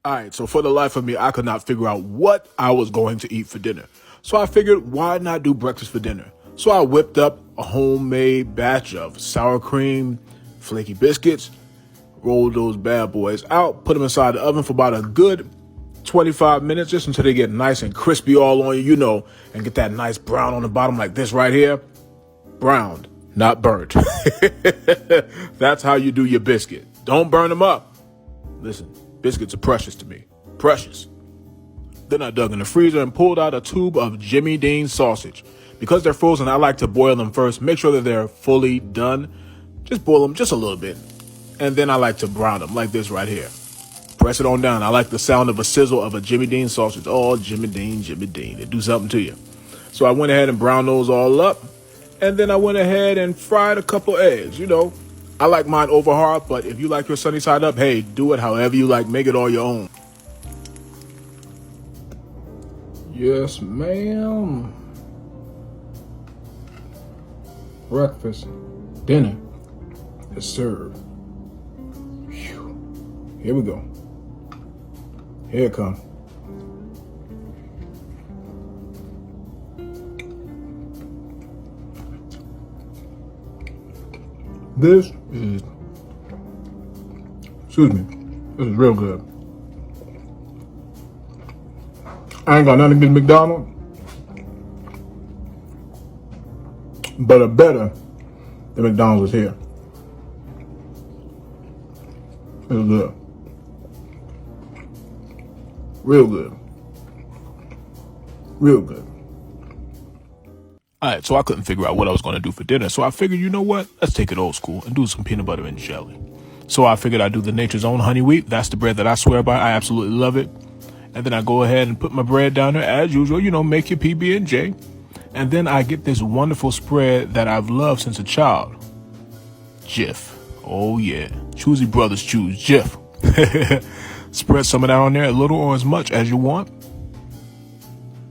All right, so for the life of me, I could not figure out what I was going to eat for dinner. So I figured, why not do breakfast for dinner? So I whipped up a homemade batch of sour cream, flaky biscuits, rolled those bad boys out, put them inside the oven for about a good 25 minutes, just until they get nice and crispy all on you, you know, and get that nice brown on the bottom like this right here. Browned, not burnt. That's how you do your biscuit. Don't burn them up. Listen, biscuits are precious to me. Precious. Then I dug in the freezer and pulled out a tube of Jimmy Dean sausage. Because they're frozen, I like to boil them first. Make sure that they're fully done. Just boil them just a little bit. And then I like to brown them like this right here. Press it on down. I like the sound of a sizzle of a Jimmy Dean sausage. Oh, Jimmy Dean, Jimmy Dean. It do something to you. So I went ahead and browned those all up. And then I went ahead and fried a couple eggs. You know, I like mine over hard, but if you like your sunny side up, hey, do it however you like. Make it all your own. Yes, ma'am. Breakfast, dinner is served. Whew. Here we go. Here it comes. This is, this is real good. I ain't got nothing against McDonald's, but a better than McDonald's is here. It's good. Real good. Real good. All right, so I couldn't figure out what I was going to do for dinner. So I figured, you know what? Let's take it old school and do some peanut butter and jelly. So I figured I'd do the Nature's Own honey wheat. That's the bread that I swear by. I absolutely love it. And then I go ahead and put my bread down there as usual. You know, make your PB&J. And then I get this wonderful spread that I've loved since a child. Jif. Oh, yeah. Choosy Brothers choose Jif. Spread some of that on there, a little or as much as you want.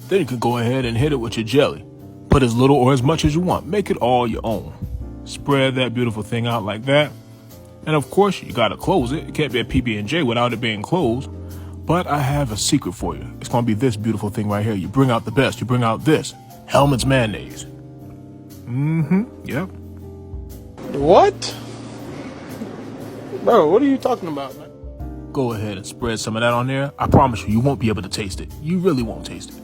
Then you can go ahead and hit it with your jelly. Put as little or as much as you want. Make it all your own. Spread that beautiful thing out like that. And of course, you got to close it. It can't be a PB&J without it being closed. But I have a secret for you. It's going to be this beautiful thing right here. You bring out the best. You bring out this. Hellmann's mayonnaise. Yep. What? Bro, what are you talking about, man? Go ahead and spread some of that on there. I promise you, you won't be able to taste it. You really won't taste it.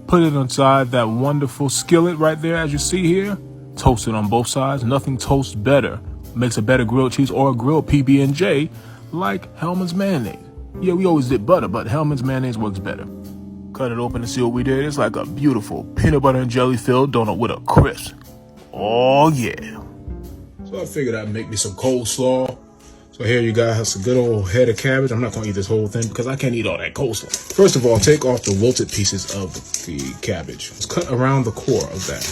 Put it inside that wonderful skillet right there, as you see here. Toast it on both sides. Nothing toasts better, makes a better grilled cheese or a grilled PB&J like Hellmann's mayonnaise. Yeah, we always did butter, but Hellmann's mayonnaise works better. Cut it open and see what we did. It's like a beautiful peanut butter and jelly filled donut with a crisp. Oh, yeah. So I figured I'd make me some coleslaw. So here you guys have some good old head of cabbage. I'm not going to eat this whole thing because I can't eat all that coleslaw. First of all, take off the wilted pieces of the cabbage. Let's cut around the core of that.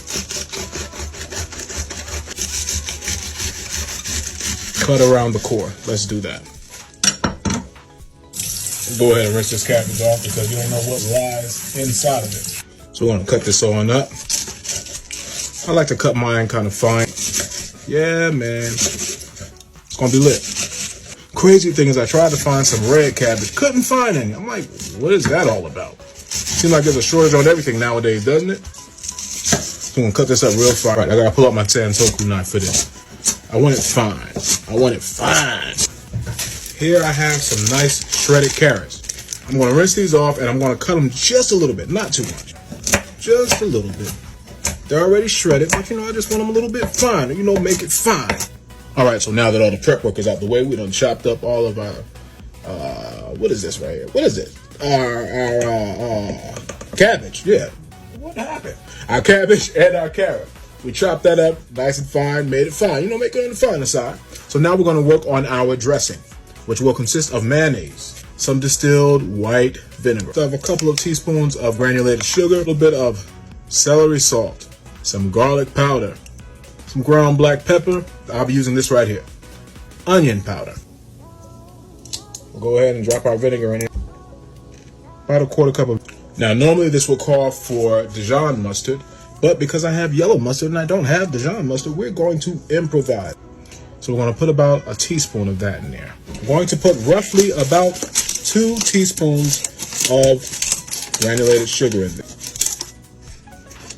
Cut around the core. Let's do that. Go ahead and rinse this cabbage off because you don't know what lies inside of it. So we're going to cut this on up. I like to cut mine kind of fine. Yeah, man. It's going to be lit. Crazy thing is I tried to find some red cabbage. Couldn't find any. I'm like, what is that all about? Seems like there's a shortage on everything nowadays, doesn't it? So I'm going to cut this up real fine. Right, I got to pull out my Santoku knife for this. I want it fine. I want it fine. Here I have some nice shredded carrots. I'm going to rinse these off and I'm going to cut them just a little bit. Not too much. Just a little bit. They're already shredded, but you know, I just want them a little bit fine. You know, make it fine. All right, so now that all the prep work is out the way, we done chopped up all of our, what is this right here? What is it? Our cabbage, yeah. What happened? Our cabbage and our carrot. We chopped that up nice and fine, made it fine. You know, make it on the finer side. So now we're going to work on our dressing, which will consist of mayonnaise, some distilled white vinegar. So I have a couple of teaspoons of granulated sugar, a little bit of celery salt, some garlic powder, some ground black pepper. I'll be using this right here. Onion powder. We'll go ahead and drop our vinegar in here. About a quarter cup of. Now, normally this will call for Dijon mustard, but because I have yellow mustard and I don't have Dijon mustard, we're going to improvise. So we're going to put about a teaspoon of that in there. I'm going to put roughly about 2 teaspoons of granulated sugar in there.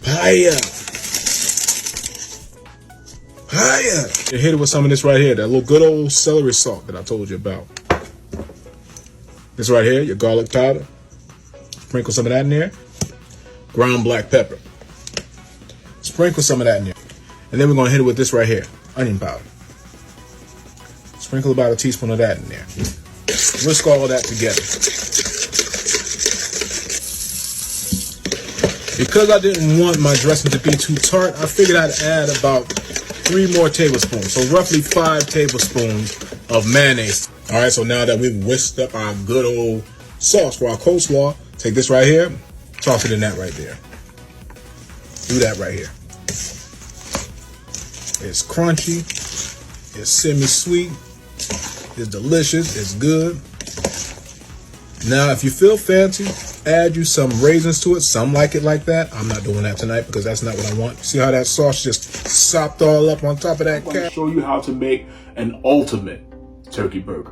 Hiya! You hit it with some of this right here, that little good old celery salt that I told you about. This right here, your garlic powder. Sprinkle some of that in there. Ground black pepper. Sprinkle some of that in there. And then we're going to hit it with this right here, onion powder. Sprinkle about a teaspoon of that in there. Whisk all of that together. Because I didn't want my dressing to be too tart, I figured I'd add about 3 more tablespoons. So roughly 5 tablespoons of mayonnaise. All right, so now that we've whisked up our good old sauce for our coleslaw, take this right here, toss it in that right there. Do that right here. It's crunchy, it's semi-sweet, it's delicious, it's good. Now, if you feel fancy, add you some raisins to it. Some like it like that. I'm not doing that tonight because that's not what I want. See how that sauce just sopped all up on top of that? I'm going to show you how to make an ultimate turkey burger.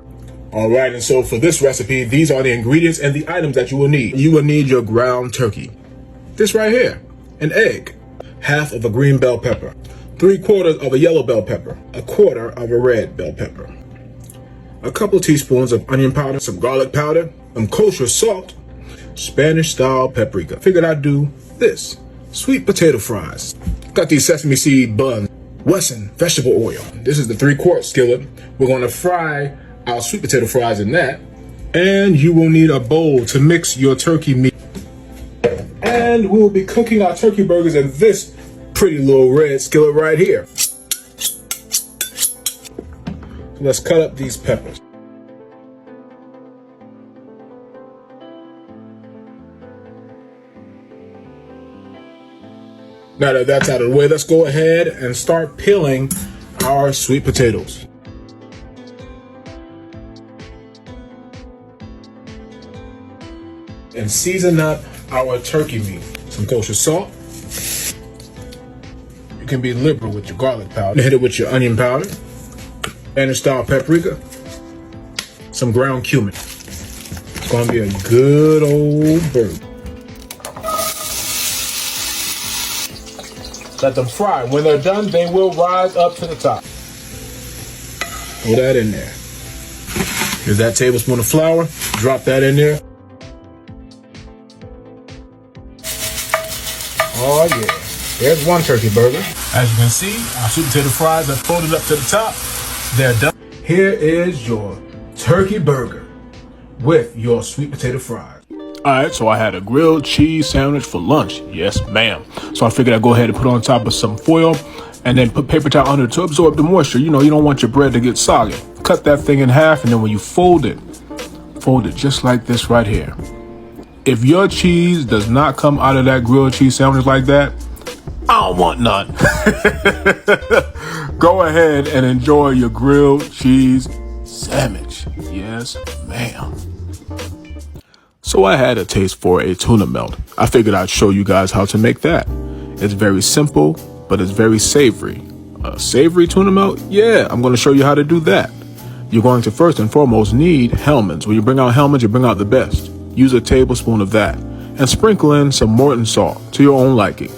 All right, and so for this recipe, these are the ingredients and the items that you will need. You will need your ground turkey. This right here, an egg, half of a green bell pepper, 3/4 of a yellow bell pepper, 1/4 of a red bell pepper, a couple teaspoons of onion powder, some garlic powder, some kosher salt, Spanish style paprika. Figured I'd do this, sweet potato fries. Got these sesame seed buns, Wesson vegetable oil. This is the 3/4 skillet. We're going to fry our sweet potato fries in that. And you will need a bowl to mix your turkey meat. And we'll be cooking our turkey burgers in this pretty little red skillet right here. So let's cut up these peppers. Now that that's out of the way, let's go ahead and start peeling our sweet potatoes. And season up our turkey meat. Some kosher salt. You can be liberal with your garlic powder. Hit it with your onion powder. Spanish style paprika. Some ground cumin. It's going to be a good old burger. Let them fry. When they're done, they will rise up to the top. Throw that in there. Here's that tablespoon of flour. Drop that in there. Oh yeah, there's one turkey burger. As you can see, our sweet potato fries are folded up to the top. They're done. Here is your turkey burger with your sweet potato fries. All right, so I had a grilled cheese sandwich for lunch. Yes, ma'am. So I figured I'd go ahead and put it on top of some foil and then put paper towel under it to absorb the moisture. You know, you don't want your bread to get soggy. Cut that thing in half, and then when you fold it just like this right here. If your cheese does not come out of that grilled cheese sandwich like that, I don't want none. Go ahead and enjoy your grilled cheese sandwich. Yes, ma'am. So I had a taste for a tuna melt. I figured I'd show you guys how to make that. It's very simple, but it's very savory. A savory tuna melt? Yeah, I'm going to show you how to do that. You're going to first and foremost need Hellmann's. When you bring out Hellmann's, you bring out the best. Use a tablespoon of that and sprinkle in some Morton salt to your own liking.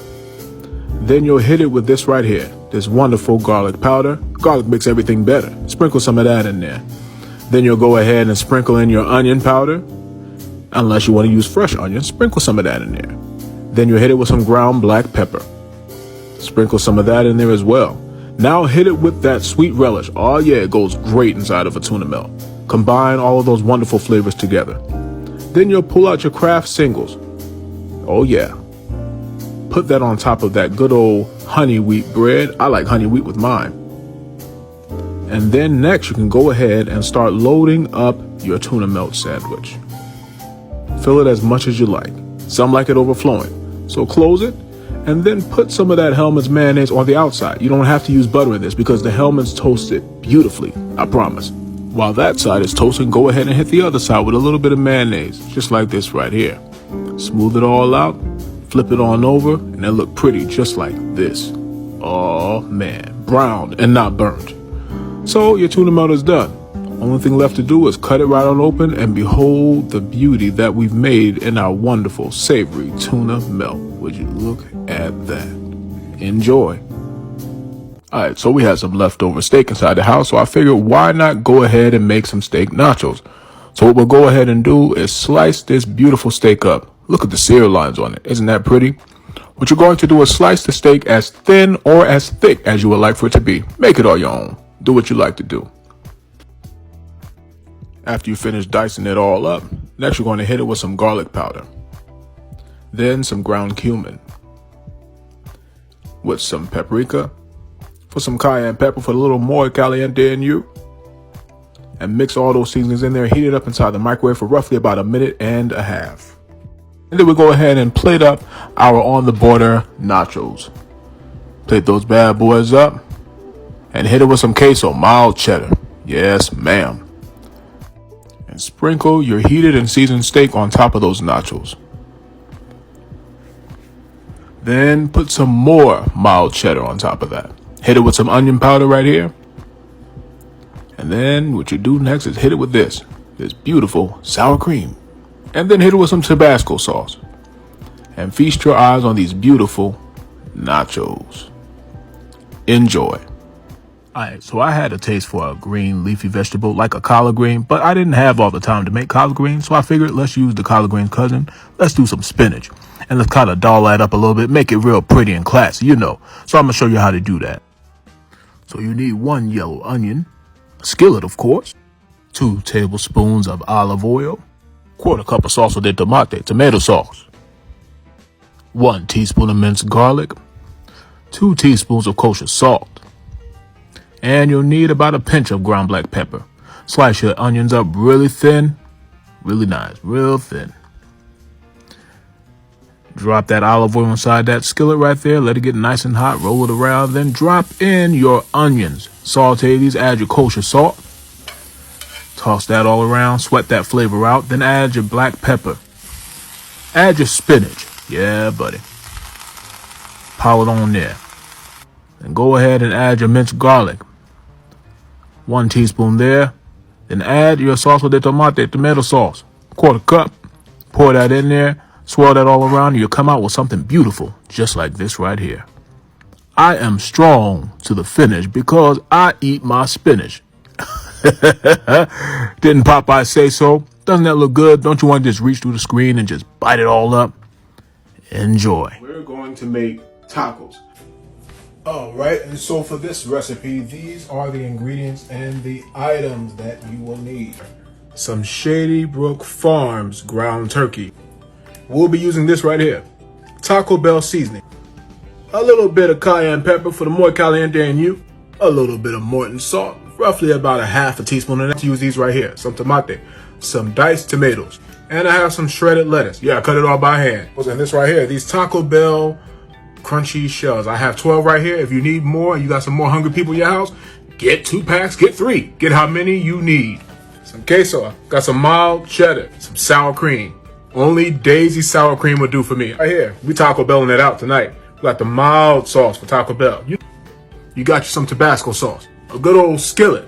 Then you'll hit it with this right here, this wonderful garlic powder. Garlic makes everything better. Sprinkle some of that in there. Then you'll go ahead and sprinkle in your onion powder. Unless you want to use fresh onions, sprinkle some of that in there. Then you'll hit it with some ground black pepper. Sprinkle some of that in there as well. Now hit it with that sweet relish. Oh yeah, it goes great inside of a tuna melt. Combine all of those wonderful flavors together. Then you'll pull out your Kraft singles. Oh yeah. Put that on top of that good old honey wheat bread. I like honey wheat with mine. And then next you can go ahead and start loading up your tuna melt sandwich. Fill it as much as you like. Some like it overflowing. So close it and then put some of that Hellmann's mayonnaise on the outside. You don't have to use butter in this because the Hellmann's toast it beautifully, I promise. While that side is toasting, go ahead and hit the other side with a little bit of mayonnaise, just like this right here. Smooth it all out, flip it on over, and it'll look pretty just like this. Oh man, browned and not burnt. So your tuna melt is done. Only thing left to do is cut it right on open and behold the beauty that we've made in our wonderful savory tuna melt. Would you look at that? Enjoy. Alright, so we had some leftover steak inside the house, so I figured why not go ahead and make some steak nachos. So what we'll go ahead and do is slice this beautiful steak up. Look at the sear lines on it. Isn't that pretty? What you're going to do is slice the steak as thin or as thick as you would like for it to be. Make it all your own. Do what you like to do. After you finish dicing it all up, next you're going to hit it with some garlic powder. Then some ground cumin. With some paprika. For some cayenne pepper for a little more caliente in you. And mix all those seasonings in there. Heat it up inside the microwave for roughly about a minute and a half. And then we'll go ahead and plate up our on-the-border nachos. Plate those bad boys up. And hit it with some queso, mild cheddar. Yes, ma'am. And sprinkle your heated and seasoned steak on top of those nachos. Then put some more mild cheddar on top of that. Hit it with some onion powder right here. And then what you do next is hit it with this beautiful sour cream. And then hit it with some Tabasco sauce. And feast your eyes on these beautiful nachos. Enjoy. Alright, so I had a taste for a green leafy vegetable like a collard green, but I didn't have all the time to make collard greens, so I figured let's use the collard green's cousin. Let's do some spinach. And let's kind of doll that up a little bit, make it real pretty and classy, you know. So I'm going to show you how to do that. So you need 1 yellow onion, a skillet of course, 2 tablespoons of olive oil, 1/4 cup of salsa de tomate, tomato sauce, 1 teaspoon of minced garlic, 2 teaspoons of kosher salt, and you'll need about a pinch of ground black pepper. Slice your onions up really thin, really nice, real thin. Drop that olive oil inside that skillet right there. Let it get nice and hot. Roll it around. Then drop in your onions. Saute these. Add your kosher salt. Toss that all around. Sweat that flavor out. Then add your black pepper. Add your spinach. Yeah, buddy. Pile it on there. Then go ahead and add your minced garlic. 1 teaspoon there. Then add your salsa de tomate, tomato sauce. 1/4 cup. Pour that in there. Swirl that all around, and you'll come out with something beautiful, just like this right here. I am strong to the finish because I eat my spinach. Didn't Popeye say so? Doesn't that look good? Don't you want to just reach through the screen and just bite it all up? Enjoy. We're going to make tacos. All right, and so for this recipe, these are the ingredients and the items that you will need. Some Shady Brook Farms ground turkey. We'll be using this right here. Taco Bell seasoning. A little bit of cayenne pepper for the more caliente in you. A little bit of Morton salt. Roughly about a 1/2 teaspoon of that. Use these right here. Some tomate. Some diced tomatoes. And I have some shredded lettuce. Yeah, I cut it all by hand. What's in this right here? These Taco Bell crunchy shells. I have 12 right here. If you need more and you got some more hungry people in your house, get 2 packs, get 3. Get how many you need. Some queso. Got some mild cheddar. Some sour cream. Only Daisy sour cream will do for me. Right here, we Taco Belling it out tonight. We got the mild sauce for Taco Bell. You got you some Tabasco sauce. A good old skillet.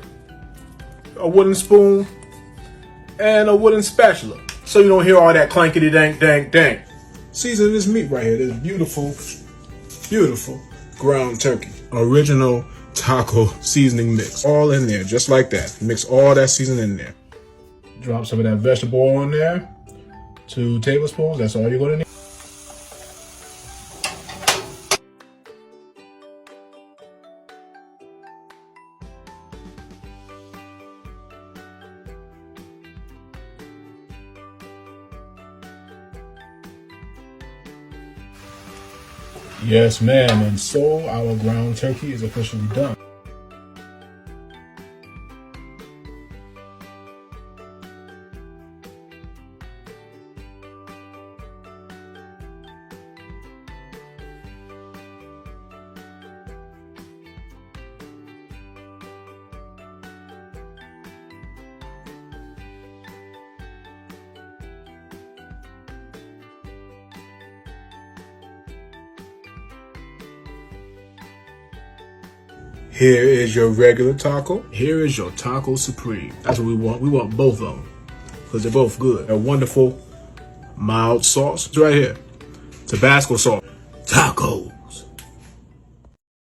A wooden spoon. And a wooden spatula. So you don't hear all that clankety dank dank dank. Season this meat right here. This beautiful, beautiful ground turkey. Original taco seasoning mix. All in there, just like that. Mix all that seasoning in there. Drop some of that vegetable oil in there. 2 tablespoons, that's all you're going to need. Yes, ma'am, and so our ground turkey is officially done. Here is your regular taco. Here is your taco supreme. That's what we want. We want both of them because they're both good. A wonderful mild sauce. It's right here. Tabasco sauce. Taco.